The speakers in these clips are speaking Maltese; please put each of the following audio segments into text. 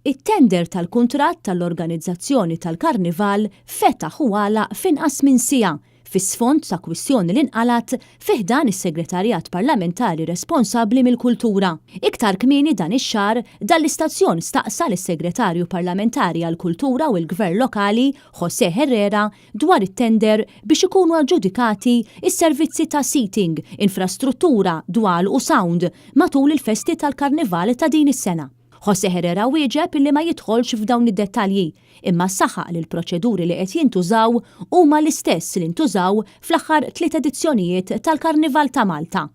It-tender tal-kuntratt tal-organizzazzjoni tal-Karnival fetaħ u għalaq f'inqas minn siegħa fis-sfond ta' kwistjoni li nqalat fih dan is-Segretarjat Parlamentari responsabbli mill-Kultura. Iktar kmieni dan ix-xahar dal-istazzjon staqsa lis-Segretarju Parlamentari għall-Kultura u l-Gvern Lokali José Herrera dwar it-tender biex ikunu aġġudikati is-servizzi ta' seating, infrastruttura, dwal u sound matul il-festi tal-Karnivali ta' din is-sena. José Herrera wieġeb illi ma jidħolx f'dawn id-dettalji, imma saħaq li l-proċeduri li qed jintużaw huma l-istess li ntużaw fl-aħħar 3 edizzjonijiet tal-Karnival ta' Malta.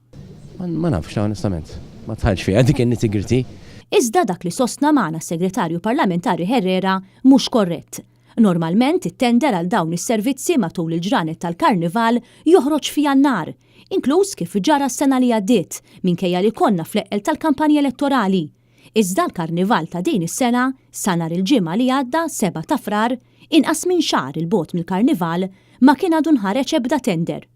Ma nafx onestament, ma tħallx fiha dik in-nitty-gritty. Iżda dak li sostna magħna Segretarju Parlamentari Herrera mhux korrett. Normalment it-tender għal dawn is-servizzi matul il-ġranet tal-Karnival joħroġ fi Jannar, inkluż kif ġara s-sena li għaddiet minkejja li konna fl-eqqel tal-kampanja elettorali. Iżda l-Karnival ta' din is-sena sa nhar il-ġimgħa li għadda 7 ta' Frar inqas minn xahar il-bogħod mill-Karnival ma kien għadu nħareġ ebda tender.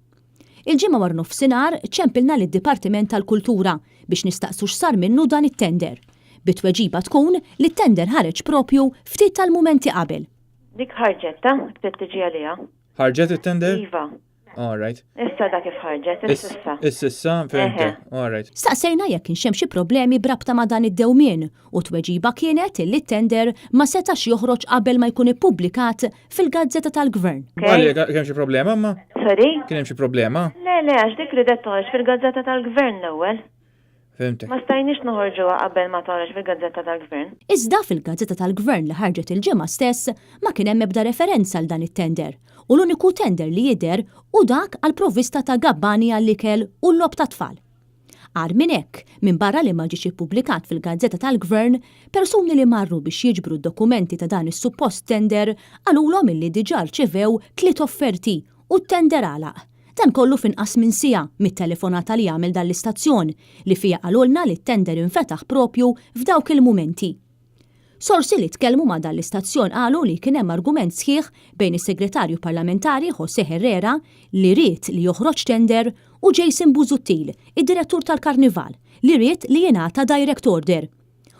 Il-ġimgħa war nofsinhar ċempilna lid-Dipartiment tal-Kultura biex nistaqsu x'sar minnu dan it-tender. Bit-tweġiba tkun li t-tender ħareġ propju ftit tal-mumenti qabel. Dik ħarġet ta' tiġi għaliha. Ħarġet it-tender? Iva. All right. Issa dak kif ħarġet, issa. Issa, fehmta. All right. Staqsejna jekk kienx hemm xi problemi brabta ma' dan id-dewmien u tweġiba kienet illi t-tender ma setax joħroġ qabel ma jkun ippubblikat fil-Gazzetta tal-Gvern. Għalli, kien hemm xi problema ma? Sorry? Kien hemm xi problema? Le, għax dik ridet toħroġ fil-Gazzetta tal-Gvern l-ewwel. Fehmtek. Ma stajniex noħorġuha qabel ma toħroġ fil-Gazzetta tal-Gvern. Iżda fil-Gazzetta tal-Gvern li ħarġet il-ġimgħa stess ma kien hemm ebda referenza għal dan it-tender u l-uniku tender li jidher u dak għal provvista ta' gabbani għall-ikel u l-lob ta' tfal. Għar minn hekk, minn barra li ma ġiex ippubblikat fil-Gazzetta tal-Gvern, persuni li marru biex jiġbru d-dokumenti ta' dan is-suppost tender għalulhom illi diġà rċevew 3 offerti u t-tender għalaq. Dan kollu finqas minn siegħa mit-telefonata li għamel dan l-istazzjon li fija qalulna li t-tender infetaħ propju f'dawk il-mumenti. Sorsi li tkellmu ma' dan l-istazzjon qalu li kien hemm argument sħiħ bejn is-Segretarju Parlamentari José Herrera li ried li joħroġ tender u Jason Busuttil, id-Direttur tal-Karnival, li ried li jingħata direct order.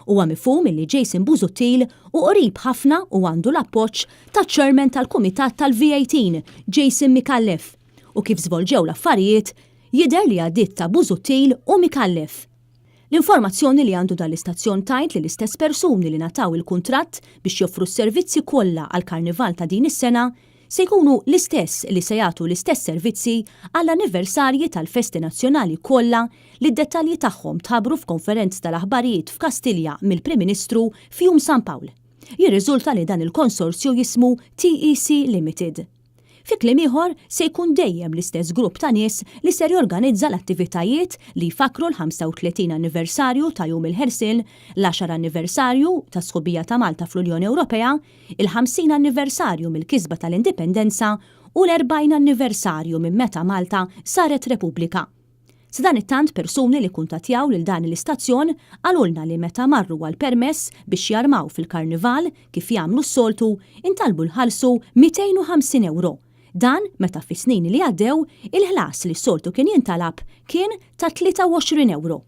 Huwa mifhum li Jason Busuttil u qrib ħafna u għandu l-appoġġ taċ-Chairman tal-Kumitat tal-V18, Jason Mikallef, u kif żvolġew l-affarijiet jidher li għaddiet ta' Busuttil u Mikallef. L-informazzjoni li għandu dal-istazzjon tajt li l-istess persuni li nataw il-kuntratt biex joffru s-servizzi kollha għal-Karnival ta' din is-sena se jkunu l-istess li se jagħtu l-istess servizzi għall-anniversarji tal-Festi Nazzjonali kollha li d-dettalji tagħhom tħabbru f'konferenz tal-aħbarijiet f'Kastilja mill-Prim Ministru f'jum San Pawl. Jirriżulta li dan il-konsorzju jismu TEC Limited. Fi kliem ieħor se jkun dejjem l-istess grupp ta' nies li ser jorganizza l-attivitajiet li jfakru l-35 anniversarju ta' Jum il-Ħelsien, l-10 anniversarju ta' Sħubija ta' Malta fl-Unjoni Ewropea, il-50 anniversarju mill-kisba tal-Indipendenza u l-40 anniversarju minn meta Malta saret Repubblika. Sadan it-tant persuni li kuntattjaw lil dan l-istazzjon għalulna li meta marru għal permess biex jarmaw fil-Karnival kif jagħmlu s-soltu intalbu l-ħalsu 250 euro. Dan meta fis-snin li għaddew il-ħlas li s-soltu kien jintalab kien ta' 23 euro.